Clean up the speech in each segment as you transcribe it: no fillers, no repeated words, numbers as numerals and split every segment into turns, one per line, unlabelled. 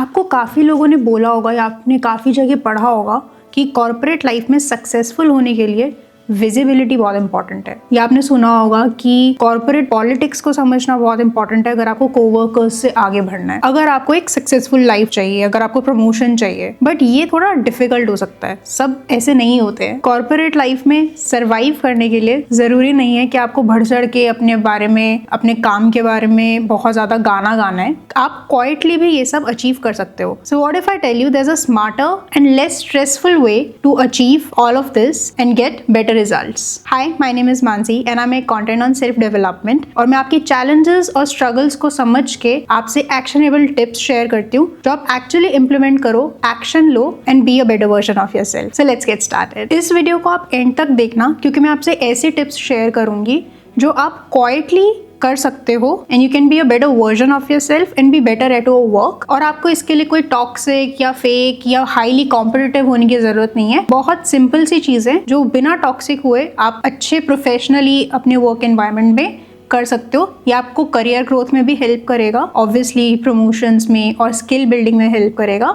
आपको काफ़ी लोगों ने बोला होगा या आपने काफ़ी जगह पढ़ा होगा कि कॉर्पोरेट लाइफ में सक्सेसफुल होने के लिए विजिबिलिटी बहुत इंपॉर्टेंट है। या आपने सुना होगा कि कॉर्पोरेट पॉलिटिक्स को समझना बहुत इंपॉर्टेंट है अगर आपको कोवर्कर्स से आगे बढ़ना है, अगर आपको एक सक्सेसफुल लाइफ चाहिए, अगर आपको प्रमोशन चाहिए। बट ये थोड़ा डिफिकल्ट हो सकता है, सब ऐसे नहीं होते हैं। कॉर्पोरेट लाइफ में सर्वाइव करने के लिए जरूरी नहीं है कि आपको बढ़ चढ़ के अपने बारे में, अपने काम के बारे में बहुत ज्यादा गाना है। आप क्वाइटली भी ये सब अचीव कर सकते हो। So what if I tell you there is a smarter and less stressful way to achieve all of this and get better results. Hi, my name is Mansi and I make content on self development और मैं आपकी challenges और struggles को समझ के आपसे actionable tips share करती हूँ जो आप actually implement करो, action low and be a better version of yourself. So let's get started. इस वीडियो को आप end तक देखना क्योंकि मैं आपसे ऐसे tips share करूंगी जो आप quietly कर सकते हो and you can be a better version of your self and be better at your work. और आपको इसके लिए कोई टॉक्सिक या फेक या हाईली कॉम्पिटिटिव होने की जरूरत नहीं है। बहुत सिंपल सी चीजें जो बिना टॉक्सिक हुए आप अच्छे प्रोफेशनली अपने वर्क एनवायरनमेंट में कर सकते हो। ये आपको करियर ग्रोथ में भी हेल्प करेगा, ऑब्वियसली प्रमोशंस में और स्किल बिल्डिंग में हेल्प करेगा,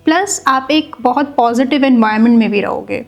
प्लस आप एक बहुत पॉजिटिव एनवायरनमेंट में भी रहोगे।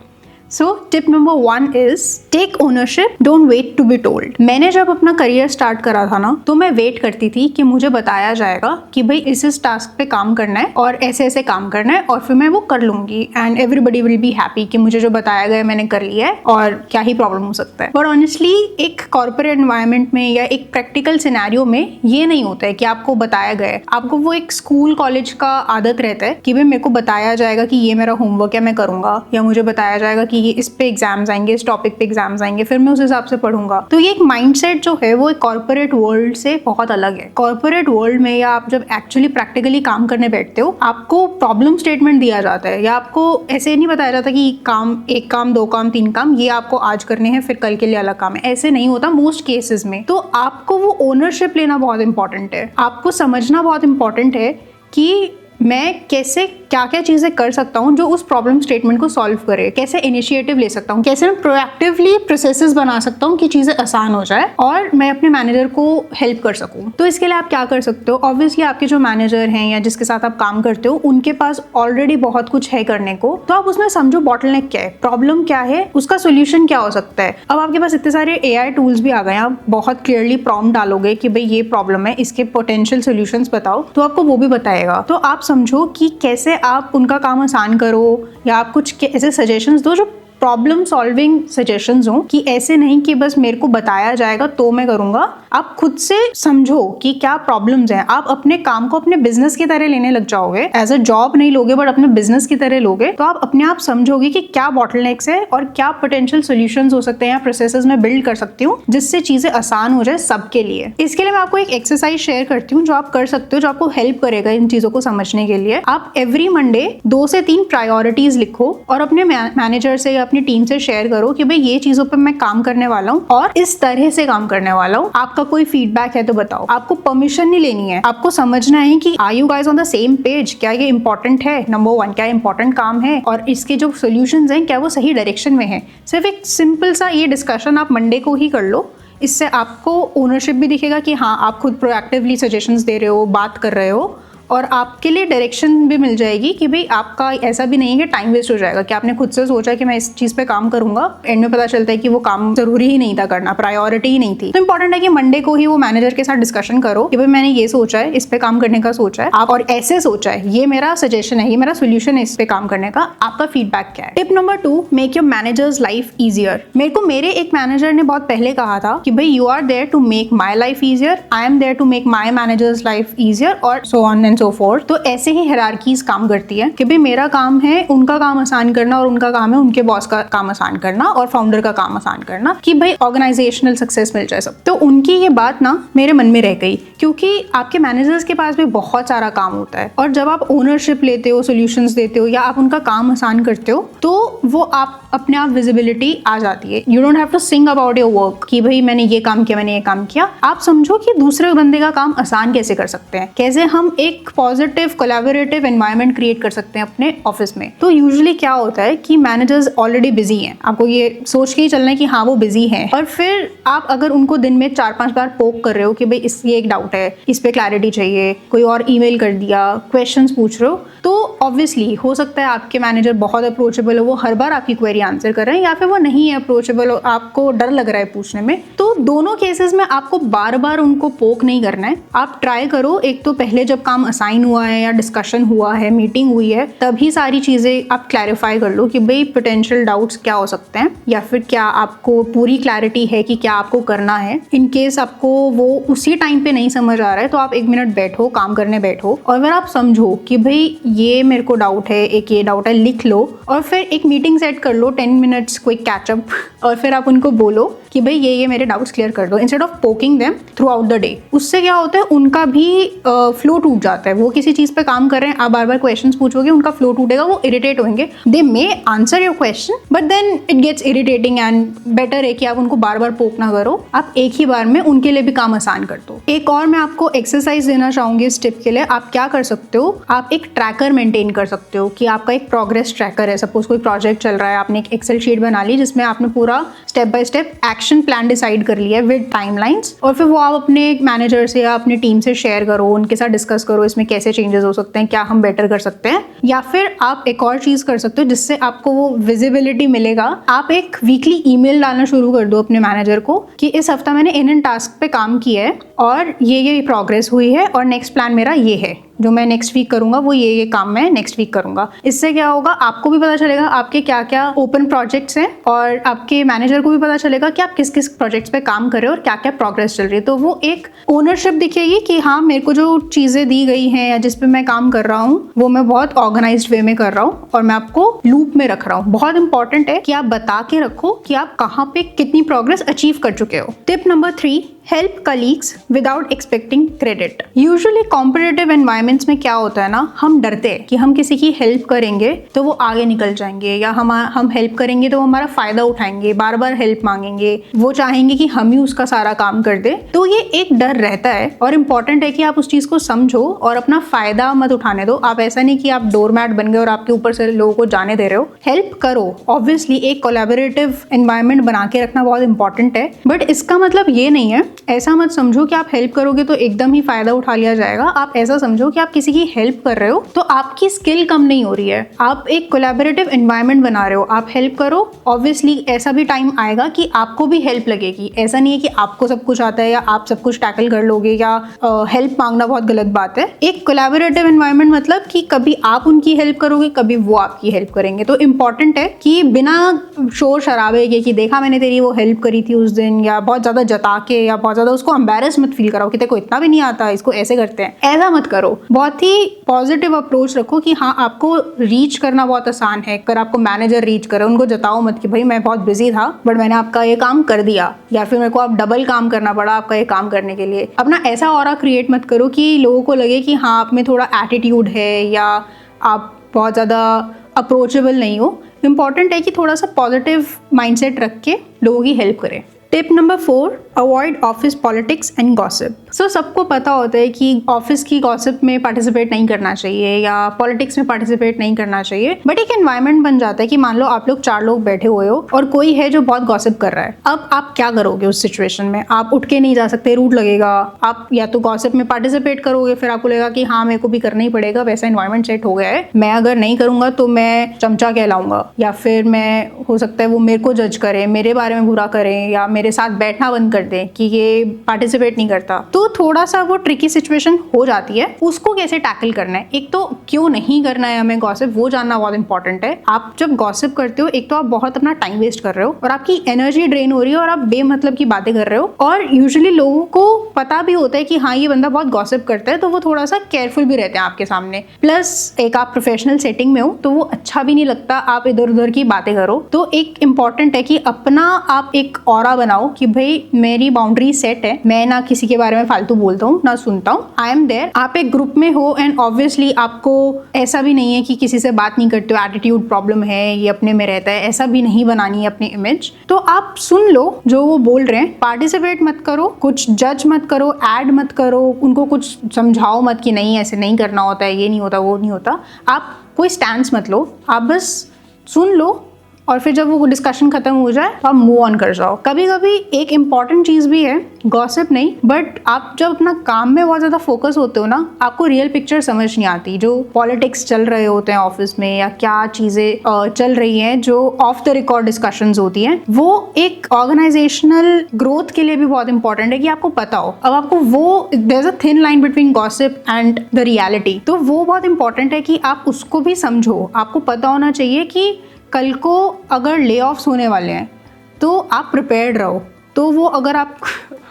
So tip number 1 is take ownership, don't wait to be told. मैंने जब अपना करियर स्टार्ट करा था ना, तो मैं वेट करती थी कि मुझे बताया जाएगा कि भाई इस टास्क पे काम करना है और ऐसे ऐसे काम करना है और फिर मैं वो कर लूंगी and everybody will be happy कि मुझे जो बताया गया मैंने कर लिया है और क्या ही प्रॉब्लम हो सकता है। बट ऑनेस्टली एक कॉर्पोरेट एनवायरनमेंट में या एक प्रैक्टिकल सिनेरियो में ये नहीं होता है कि आपको बताया गया है। आपको वो एक स्कूल कॉलेज का आदत रहता है कि भाई मेरे को बताया जाएगा कि ये मेरा होमवर्क है, मैं करूंगा, या मुझे बताया जाएगा कि ये इस पे एग्जाम्स आएंगे, इस टॉपिक पे एग्जाम्स आएंगे, फिर मैं उस हिसाब से पढ़ूंगा। तो ये एक माइंडसेट जो है वो एक कॉर्पोरेट वर्ल्ड से बहुत अलग है। कॉर्पोरेट वर्ल्ड में या आप जब एक्चुअली प्रैक्टिकली काम करने बैठते हो, आपको प्रॉब्लम स्टेटमेंट दिया जाता है या आपको ऐसे नहीं बताया जाता कि काम, एक काम, दो काम, तीन काम, ये आपको आज करने हैं, फिर कल के लिए अलग काम है। ऐसे नहीं होता मोस्ट केसेस में। तो आपको वो ओनरशिप लेना बहुत इंपॉर्टेंट है। आपको समझना बहुत इंपॉर्टेंट है कि मैं कैसे क्या क्या चीजें कर सकता हूँ जो उस प्रॉब्लम स्टेटमेंट को सॉल्व करे, कैसे इनिशिएटिव ले सकता हूँ, कैसे मैं प्रोएक्टिवली प्रोसेसेस बना सकता हूँ कि चीजें आसान हो जाए और मैं अपने मैनेजर को हेल्प कर सकूँ। तो इसके लिए आप क्या कर सकते हो, ऑब्वियसली आपके जो मैनेजर हैं या जिसके साथ आप काम करते हो उनके पास ऑलरेडी बहुत कुछ है करने को, तो आप उसमें समझो बॉटलनेक क्या है, प्रॉब्लम क्या है, उसका सोल्यूशन क्या हो सकता है। अब आपके पास इतने सारे AI टूल्स भी आ गए हैं, आप बहुत क्लियरली प्रॉम्प्ट डालोगे कि भाई ये प्रॉब्लम है, इसके पोटेंशियल सोल्यूशंस बताओ, तो आपको वो भी बताएगा। तो आप समझो कि कैसे आप उनका काम आसान करो या आप कुछ ऐसे सजेशंस दो जो प्रॉब्लम सॉल्विंग सजेशंस हो, कि ऐसे नहीं कि बस मेरे को बताया जाएगा तो मैं करूंगा। आप खुद से समझो कि क्या प्रॉब्लम्स हैं। आप अपने काम को अपने बिजनेस की तरह लेने लग जाओगे, एज अ जॉब नहीं लोगे बट अपने बिजनेस की तरह लोगे, तो आप अपने आप समझोगे कि क्या बॉटलनेक्स है और क्या पोटेंशियल सॉल्यूशंस हो सकते हैं या प्रोसेसेस में बिल्ड कर सकती हूँ जिससे चीजें आसान हो जाए सबके लिए। इसके लिए मैं आपको एक एक्सरसाइज शेयर करती हूँ जो आप कर सकते हो, जो आपको हेल्प करेगा इन चीजों को समझने के लिए। आप एवरी मंडे 2 से 3 प्रायोरिटीज लिखो और अपने मैनेजर से अपनी टीम से शेयर करो कि भाई ये चीजों पे मैं काम करने वाला हूँ और इस तरह से काम करने वाला हूँ। आपका कोई फीडबैक है तो बताओ। आपको परमिशन नहीं लेनी है, आपको समझना है कि are you guys on the same page, क्या ये इंपॉर्टेंट है, नंबर 1 क्या इंपॉर्टेंट काम है और इसके जो सोल्यूशंस हैं क्या वो सही डायरेक्शन में है। सिर्फ एक सिंपल सा ये डिस्कशन आप मंडे को ही कर लो। इससे आपको ओनरशिप भी दिखेगा कि हाँ आप खुद प्रोएक्टिवली सजेशंस दे रहे हो, बात कर रहे हो, और आपके लिए डायरेक्शन भी मिल जाएगी कि भाई आपका ऐसा भी नहीं है कि टाइम वेस्ट हो जाएगा कि आपने खुद से सोचा कि मैं इस चीज पे काम करूंगा, एंड में पता चलता है कि वो काम जरूरी ही नहीं था करना, प्रायोरिटी ही नहीं थी। तो इंपॉर्टेंट है कि मंडे को ही वो मैनेजर के साथ डिस्कशन करो कि भाई मैंने ये सोचा है, इस पे काम करने का सोचा है आप, और ऐसे सोचा है, ये मेरा सजेशन है, ये मेरा सोल्यूशन है इस पे काम करने का, आपका फीडबैक क्या है। Tip number 2, make your managers life easier. मेरे एक मैनेजर ने बहुत पहले कहा था कि भाई you are there to make my life easier, I am there to make my managers life easier, और so on and so forth. तो ऐसे ही हायरार्कीज काम करती है कि भाई मेरा काम है उनका काम आसान करना और उनका काम है उनके बॉस का काम आसान करना और फाउंडर का काम आसान करना, कि भाई ऑर्गेनाइजेशनल सक्सेस मिल जाए सब। तो उनकी ये बात ना मेरे मन में रह गई, क्योंकि आपके मैनेजर्स के पास भी बहुत सारा काम होता है और जब आप ओनरशिप लेते हो, सोल्यूशंस देते हो या आप उनका काम आसान करते हो, तो वो आप अपने आप विजिबिलिटी आ जाती है। You don't have to sing about your work कि भाई मैंने ये काम किया, मैंने ये काम किया। आप समझो कि दूसरे बंदे का काम आसान कैसे कर सकते हैं, कैसे हम एक पॉजिटिव कोलैबोरेटिव एनवायरनमेंट क्रिएट कर सकते हैं अपने ऑफिस में। तो यूजुअली क्या होता है कि मैनेजर्स ऑलरेडी बिजी हैं, आपको ये सोच के ही चलना है कि हाँ वो बिजी हैं, और फिर आप अगर उनको दिन में 4-5 बार पोक कर रहे हो कि भाई इस ये एक डाउट है, इस पे क्लैरिटी चाहिए, कोई और ईमेल कर दिया, क्वेश्चंस पूछ रहे हो, तो ऑब्वियसली हो सकता है आपके मैनेजर बहुत अप्रोचेबल हो, वो हर बार आपकी क्वेरी आंसर कर रहे हैं, या फिर वो नहीं है अप्रोचेबल, आपको डर लग रहा है पूछने में। तो दोनों केसेस में आपको बार बार उनको पोक नहीं करना है। आप ट्राई करो, एक तो पहले जब काम असाइन हुआ है या डिस्कशन हुआ है, मीटिंग हुई है, तभी सारी चीजें आप क्लैरिफाई कर लो कि भाई पोटेंशियल डाउट्स क्या हो सकते हैं, या फिर क्या आपको पूरी क्लैरिटी है कि क्या आपको करना है। इन केस आपको वो उसी टाइम पे नहीं समझ आ रहा है तो आप 1 मिनट बैठो, काम करने बैठो, और अगर आप समझो कि भाई ये मेरे को डाउट है, एक ये डाउट है, लिख लो, और फिर एक मीटिंग सेट कर लो 10 मिनट्स क्विक कैचअप, और फिर आप उनको बोलो कि भाई ये मेरे डाउट्स क्लियर कर दो, instead of poking them through out the day. उससे क्या होता है, उनका भी फ्लो टूट जाता है। वो किसी चीज पे काम कर रहे हैं, आप बार बार क्वेश्चंस पूछोगे, उनका फ्लो टूटेगा, वो इरिटेट होंगे। They may answer your question but then it gets irritating, and better है कि आप उनको बार बार पोक ना करो, आप एक ही बार में उनके लिए भी काम आसान कर दो। एक और मैं आपको एक्सरसाइज देना चाहूंगी इस टिप के लिए। आप क्या कर सकते हो, आप एक ट्रैकर मेंटेन कर सकते हो कि आपका एक प्रोग्रेस ट्रैकर है। सपोज कोई प्रोजेक्ट चल रहा है, आपने एक एक्सेल शीट बना ली जिसमें आपने पूरा step by step action plan decide कर लिया है विद टाइमलाइंस, और फिर वो आप अपने मैनेजर से या अपनी टीम से शेयर करो, उनके साथ डिस्कस करो इसमें कैसे चेंजेस हो सकते हैं, क्या हम बेटर कर सकते हैं। या फिर आप एक और चीज कर सकते हो जिससे आपको वो विजिबिलिटी मिलेगा। आप एक वीकली ईमेल डालना शुरू कर दो अपने मैनेजर को कि इस हफ्ता मैंने इन टास्क पे काम किया है और ये प्रोग्रेस हुई है, और नेक्स्ट प्लान मेरा ये है, जो मैं नेक्स्ट वीक करूंगा वो ये काम मैं नेक्स्ट वीक करूंगा। इससे क्या होगा, आपको भी पता चलेगा आपके क्या क्या ओपन प्रोजेक्ट्स हैं, और आपके मैनेजर को भी पता चलेगा कि आप किस किस प्रोजेक्ट्स पे काम कर रहे हो और क्या क्या प्रोग्रेस चल रही है। तो वो एक ओनरशिप दिखेगी कि हाँ मेरे को जो चीजें दी गई हैं या जिस पे मैं काम कर रहा हूँ वो मैं बहुत ऑर्गेनाइज्ड वे में कर रहा हूँ और मैं आपको लूप में रख रहा हूँ। बहुत इंपॉर्टेंट है कि आप बता के रखो कि आप कहाँ पे कितनी प्रोग्रेस अचीव कर चुके हो। Tip number 3, help colleagues without expecting credit. Usually competitive environments में क्या होता है ना, हम डरते हैं कि हम किसी की हेल्प करेंगे तो वो आगे निकल जाएंगे, या हम हेल्प करेंगे तो वो हमारा फायदा उठाएंगे, बार बार हेल्प मांगेंगे, वो चाहेंगे कि हम ही उसका सारा काम कर दे। तो ये एक डर रहता है, और इम्पॉर्टेंट है कि आप उस चीज को समझो और अपना फायदा मत उठाने दो। आप ऐसा नहीं कि आप डोरमैट बन गए और आपके ऊपर से लोगों को जाने दे रहे हो। हेल्प करो, ऑब्वियसली एक कोलैबोरेटिव एनवायरमेंट बना के रखना बहुत इंपॉर्टेंट है, बट इसका मतलब ये नहीं है, ऐसा मत समझो कि आप हेल्प करोगे तो एकदम ही फायदा उठा लिया जाएगा। आप ऐसा समझो कि आप किसी की हेल्प कर रहे हो तो आपकी स्किल कम नहीं हो रही है, आप एक कोलैबोरेटिव एनवायरनमेंट बना रहे हो, आप हेल्प करो। ऑब्वियसली ऐसा भी टाइम आएगा कि आपको भी हेल्प लगेगी। ऐसा नहीं है कि आपको सब कुछ आता है या आप सब कुछ टैकल कर लोगे, या हेल्प मांगना बहुत गलत बात है। एक कोलैबोरेटिव एनवायरनमेंट मतलब कि कभी आप उनकी हेल्प करोगे, कभी वो आपकी हेल्प करेंगे। तो इंपॉर्टेंट है कि बिना शोर शराबे के कि देखा मैंने तेरी वो हेल्प करी थी उस दिन, या बहुत ज्यादा जता के या बहुत ज्यादा उसको एम्बैरेस मत फील कराओ कि तेरे को इतना भी नहीं आता, इसको ऐसे करते हैं, ऐसा मत करो। बहुत ही पॉजिटिव अप्रोच रखो कि हाँ आपको रीच करना बहुत आसान है। अगर आपको मैनेजर रीच करे, उनको जताओ मत कि भाई मैं बहुत बिजी था बट मैंने आपका ये काम कर दिया, या फिर मेरे को आप डबल काम करना पड़ा आपका ये काम करने के लिए। अपना ऐसा ऑरा क्रिएट मत करो कि लोगों को लगे कि हाँ आप में थोड़ा एटीट्यूड है या आप बहुत ज़्यादा अप्रोचेबल नहीं हो। इंपॉर्टेंट है कि थोड़ा सा पॉजिटिव माइंडसेट रख के लोगों की हेल्प करें। Tip number 4, avoid office politics and gossip. So सबको पता होता है कि ऑफिस की गॉसिप में पार्टिसिपेट नहीं करना चाहिए या पॉलिटिक्स में पार्टिसिपेट नहीं करना चाहिए, बट एक एनवायरनमेंट बन जाता है कि मान लो आप लोग 4 लोग बैठे हुए हो और कोई है जो बहुत गॉसिप कर रहा है। अब आप क्या करोगे उस सिचुएशन में? आप उठ के नहीं जा सकते, रूट लगेगा। आप या तो गॉसिप में पार्टिसिपेट करोगे, फिर आपको लगेगा कि हाँ मेरे को भी करना ही पड़ेगा, वैसा एनवायरनमेंट सेट हो गया है, मैं अगर नहीं करूंगा तो मैं चमचा कहलाऊंगा, या फिर मैं हो सकता है वो मेरे को जज करें, मेरे बारे में बुरा करें, या मेरे साथ बैठना बंद कर दें कि ये पार्टिसिपेट नहीं करता। तो थोड़ा सा वो ट्रिकी सिचुएशन हो जाती है। उसको कैसे टैकल करना है, एक तो क्यों नहीं करना है हमें गॉसिप, वो जानना बहुत इंपॉर्टेंट है। आप जब गॉसिप करते हो, एक तो आप बहुत अपना टाइम वेस्ट कर रहे हो और आपकी एनर्जी ड्रेन हो रही है और आप बेमतलब की बातें कर रहे हो, और यूजुअली लोगों को पता भी होता है कि हाँ ये बंदा बहुत गॉसिप करता है, तो वो थोड़ा सा केयरफुल भी रहते हैं आपके सामने। प्लस एक आप प्रोफेशनल सेटिंग में हो तो वो अच्छा भी नहीं लगता आप इधर उधर की बातें करो। तो एक इंपॉर्टेंट है कि अपना आप एक ऑरा बनाओ कि भाई मेरी बाउंड्री सेट है, मैं ना किसी के बारे में फालतू बोलता हूँ ना सुनता हूँ, आई एम देयर। आप एक ग्रुप में हो एंड ऑब्वियसली आपको ऐसा भी नहीं है कि किसी से बात नहीं करते हो, एटीट्यूड प्रॉब्लम है, ये अपने में रहता है, ऐसा भी नहीं बनानी है अपनी इमेज। तो आप सुन लो जो वो बोल रहे हैं, पार्टिसिपेट मत करो, कुछ जज मत करो, ऐड मत करो, उनको कुछ समझाओ मत कि नहीं ऐसे नहीं करना होता है, ये नहीं होता, वो नहीं होता। आप कोई स्टैंड मत लो, आप बस सुन लो और फिर जब वो डिस्कशन खत्म हो जाए तो आप मूव ऑन कर जाओ। कभी कभी एक इम्पॉर्टेंट चीज़ भी है, गॉसिप नहीं, बट आप जब अपना काम में बहुत ज़्यादा फोकस होते हो ना, आपको रियल पिक्चर समझ नहीं आती। जो पॉलिटिक्स चल रहे होते हैं ऑफिस में या क्या चीज़ें चल रही हैं, जो ऑफ द रिकॉर्ड डिस्कशंस होती हैं, वो एक ऑर्गेनाइजेशनल ग्रोथ के लिए भी बहुत इंपॉर्टेंट है कि आपको पता हो। अब आपको वो there is a thin line between gossip and the reality, तो वो बहुत इंपॉर्टेंट है कि आप उसको भी समझो। आपको पता होना चाहिए कि कल को अगर ले ऑफ्स होने वाले हैं तो आप प्रिपेयर्ड रहो। तो वो अगर आप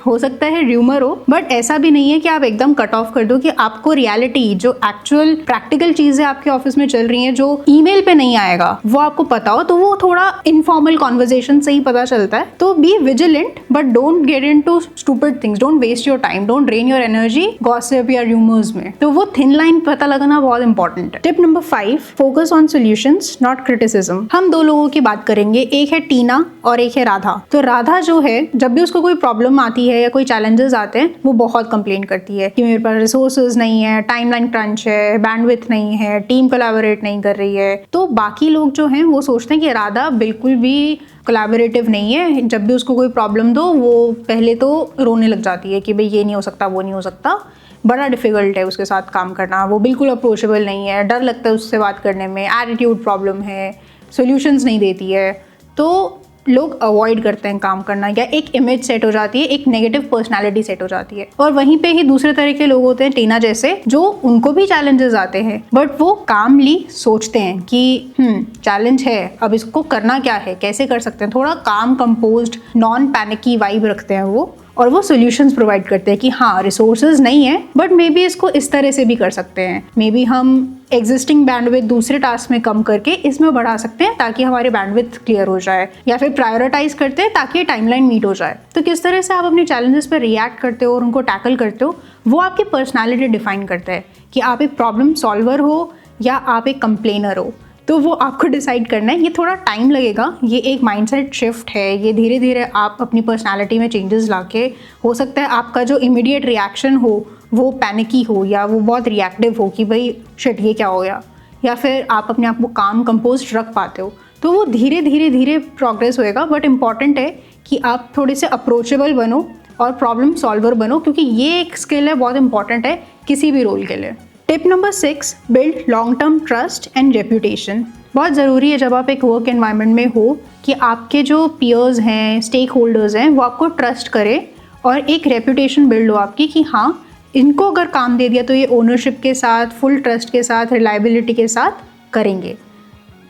हो सकता है र्यूमर हो, बट ऐसा भी नहीं है कि आप एकदम कट ऑफ कर दो कि आपको रियलिटी जो एक्चुअल प्रैक्टिकल चीजें आपके ऑफिस में चल रही हैं, जो ईमेल पे नहीं आएगा, वो आपको पता हो। तो वो थोड़ा इनफॉर्मल कॉन्वर्जेशन से ही पता चलता है। तो be vigilant but don't get into stupid things, don't waste your time, don't drain your energy gossip या र्यूमर्स में। तो वो थिन लाइन पता लगाना बहुत इंपॉर्टेंट है। Tip number 5, focus on solutions not criticism. हम दो लोगों की बात करेंगे, एक है टीना और एक है राधा। तो राधा जो है, जब भी उसको कोई प्रॉब्लम आती है या कोई चैलेंजेस आते हैं, वो बहुत कंप्लेन करती है कि मेरे पास रिसोर्सेज नहीं है, टाइमलाइन क्रंच है, बैंडविड्थ नहीं है, टीम कोलैबोरेट नहीं कर रही है। तो बाकी लोग जो हैं वो सोचते हैं कि राधा बिल्कुल भी कोलैबोरेटिव नहीं है, जब भी उसको कोई प्रॉब्लम दो वो पहले तो रोने लग जाती है कि भाई ये नहीं हो सकता, वो नहीं हो सकता, बड़ा डिफिकल्ट है उसके साथ काम करना, वो बिल्कुल अप्रोचेबल नहीं है, डर लगता है उससे बात करने में, एटीट्यूड प्रॉब्लम है, सॉल्यूशंस नहीं देती है। तो लोग अवॉइड करते हैं काम करना, या एक इमेज सेट हो जाती है, एक नेगेटिव पर्सनालिटी सेट हो जाती है। और वहीं पे ही दूसरे तरह के लोग होते हैं, टीना जैसे, जो उनको भी चैलेंजेस आते हैं बट वो कामली सोचते हैं कि चैलेंज है, अब इसको करना क्या है, कैसे कर सकते हैं, थोड़ा काम कंपोज्ड नॉन पैनिकी वाइब रखते हैं वो, और वो सॉल्यूशंस प्रोवाइड करते हैं कि हाँ रिसोर्सेज नहीं है बट मे बी इसको इस तरह से भी कर सकते हैं, मे बी हम एग्जिस्टिंग बैंडविड्थ दूसरे टास्क में कम करके इसमें बढ़ा सकते हैं ताकि हमारी बैंडविड्थ क्लियर हो जाए, या फिर प्रायोरिटाइज करते हैं ताकि टाइमलाइन मीट हो जाए। तो किस तरह से आप अपने चैलेंजेस पर रिएक्ट करते हो और उनको टैकल करते हो, वो आपकी पर्सनैलिटी डिफाइन करता है कि आप एक प्रॉब्लम सॉल्वर हो या आप एक कंप्लेनर हो। तो वो आपको डिसाइड करना है। ये थोड़ा टाइम लगेगा, ये एक माइंडसेट शिफ्ट है, ये धीरे धीरे आप अपनी पर्सनालिटी में चेंजेस लाके, हो सकता है आपका जो इमीडिएट रिएक्शन हो वो पैनिकी हो या वो बहुत रिएक्टिव हो कि भाई शिट ये क्या हो गया, या फिर आप अपने आप को काम कंपोज रख पाते हो। तो वो धीरे धीरे धीरे प्रोग्रेस होएगा, बट इम्पॉर्टेंट है कि आप थोड़े से अप्रोचेबल बनो और प्रॉब्लम सॉल्वर बनो, क्योंकि ये एक स्किल है, बहुत इंपॉर्टेंट है किसी भी रोल के लिए। Tip number 6, build long term trust and reputation. बहुत ज़रूरी है जब आप एक वर्क एनवायरनमेंट में हो कि आपके जो पीयर्स हैं, स्टेक होल्डर्स हैं, वो आपको ट्रस्ट करें और एक रेप्यूटेशन बिल्ड हो आपकी कि हाँ इनको अगर काम दे दिया तो ये ओनरशिप के साथ, फुल ट्रस्ट के साथ, रिलायबिलिटी के साथ करेंगे।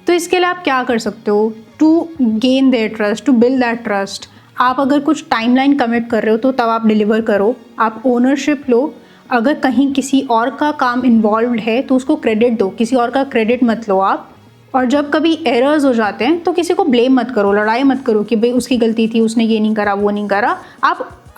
तो इसके लिए आप क्या कर सकते हो to gain their trust, to build that trust. आप अगर कुछ टाइमलाइन कमिट कर रहे हो तो तब आप डिलीवर करो, आप ओनरशिप लो। अगर कहीं किसी और का काम इन्वॉल्व है तो उसको क्रेडिट दो, किसी और का क्रेडिट मत लो आप। और जब कभी एरर्स हो जाते हैं तो किसी को ब्लेम मत करो, लड़ाई मत करो कि भाई उसकी गलती थी, उसने ये नहीं करा, वो नहीं करा।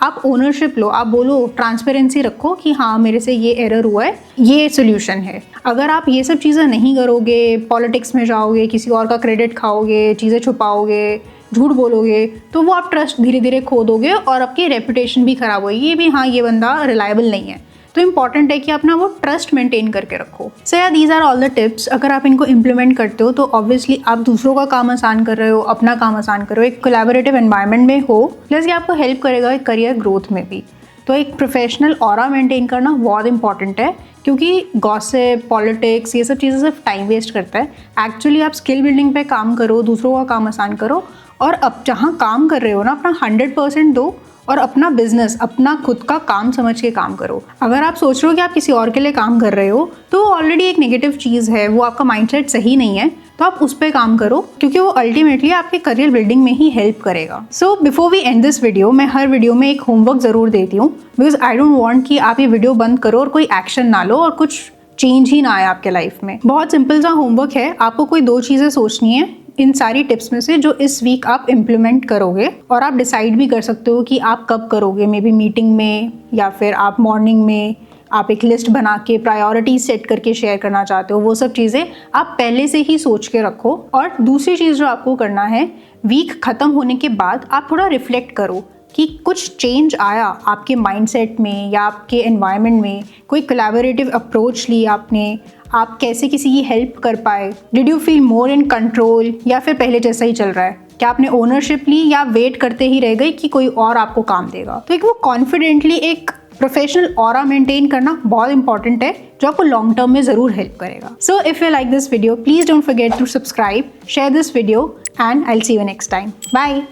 आप ओनरशिप लो, आप बोलो, ट्रांसपेरेंसी रखो कि हाँ मेरे से ये एरर हुआ है, ये सोल्यूशन है। अगर आप ये सब चीज़ें नहीं करोगे, पॉलिटिक्स में जाओगे, किसी और का क्रेडिट खाओगे, चीज़ें छुपाओगे, झूठ बोलोगे, तो वो आप ट्रस्ट धीरे धीरे खो दोगे और आपकी रेपुटेशन भी खराब होगी, ये भी हाँ ये बंदा रिलायबल नहीं है। तो इंपॉर्टेंट है कि अपना वो ट्रस्ट मेंटेन करके रखो। सो या these are all the tips. अगर आप इनको इम्प्लीमेंट करते हो तो ऑब्वियसली आप दूसरों का काम आसान कर रहे हो, अपना काम आसान कर रहे हो, एक कोलैबोरेटिव एनवायरनमेंट में हो, प्लस ये आपको हेल्प करेगा एक करियर ग्रोथ में भी। तो एक प्रोफेशनल ऑरा मेंटेन करना बहुत इंपॉर्टेंट है, क्योंकि गॉसिप, पॉलिटिक्स, ये सब चीज़ें सिर्फ टाइम वेस्ट करता है। एक्चुअली आप स्किल बिल्डिंग पे काम करो, दूसरों का काम आसान करो, और अब जहाँ काम कर रहे हो ना अपना 100% दो और अपना बिजनेस, अपना खुद का काम समझ के काम करो। अगर आप सोच रहे हो कि आप किसी और के लिए काम कर रहे हो तो ऑलरेडी एक नेगेटिव चीज़ है, वो आपका माइंडसेट सही नहीं है, तो आप उस पर काम करो, क्योंकि वो अल्टीमेटली आपके करियर बिल्डिंग में ही हेल्प करेगा। So before we end this video, मैं हर वीडियो में एक होमवर्क ज़रूर देती हूँ, बिकॉज आई डोंट वांट कि आप ये वीडियो बंद करो और कोई एक्शन ना लो और कुछ चेंज ही ना आए आपके लाइफ में। बहुत सिंपल सा होमवर्क है, आपको कोई 2 चीज़ें सोचनी है, इन सारी टिप्स में से जो इस वीक आप इम्प्लीमेंट करोगे, और आप डिसाइड भी कर सकते हो कि आप कब करोगे, मे बी मीटिंग में या फिर आप मॉर्निंग में आप एक लिस्ट बना के प्रायोरिटी सेट करके शेयर करना चाहते हो। वो सब चीज़ें आप पहले से ही सोच के रखो। और दूसरी चीज़ जो आपको करना है, वीक ख़त्म होने के बाद आप थोड़ा रिफ्लेक्ट करो कि कुछ चेंज आया आपके माइंडसेट में या आपके एनवायरनमेंट में, कोई कोलैबोरेटिव अप्रोच ली आपने, आप कैसे किसी की हेल्प कर पाए, did you feel more in control, या फिर पहले जैसा ही चल रहा है, क्या आपने ओनरशिप ली या वेट करते ही रह गए कि कोई और आपको काम देगा। तो एक वो कॉन्फिडेंटली एक प्रोफेशनल ऑरा मेंटेन करना बहुत इंपॉर्टेंट है, जो आपको लॉन्ग टर्म में ज़रूर हेल्प करेगा। So if you like this video, please don't forget to subscribe, share this video, and I will see you next time. Bye.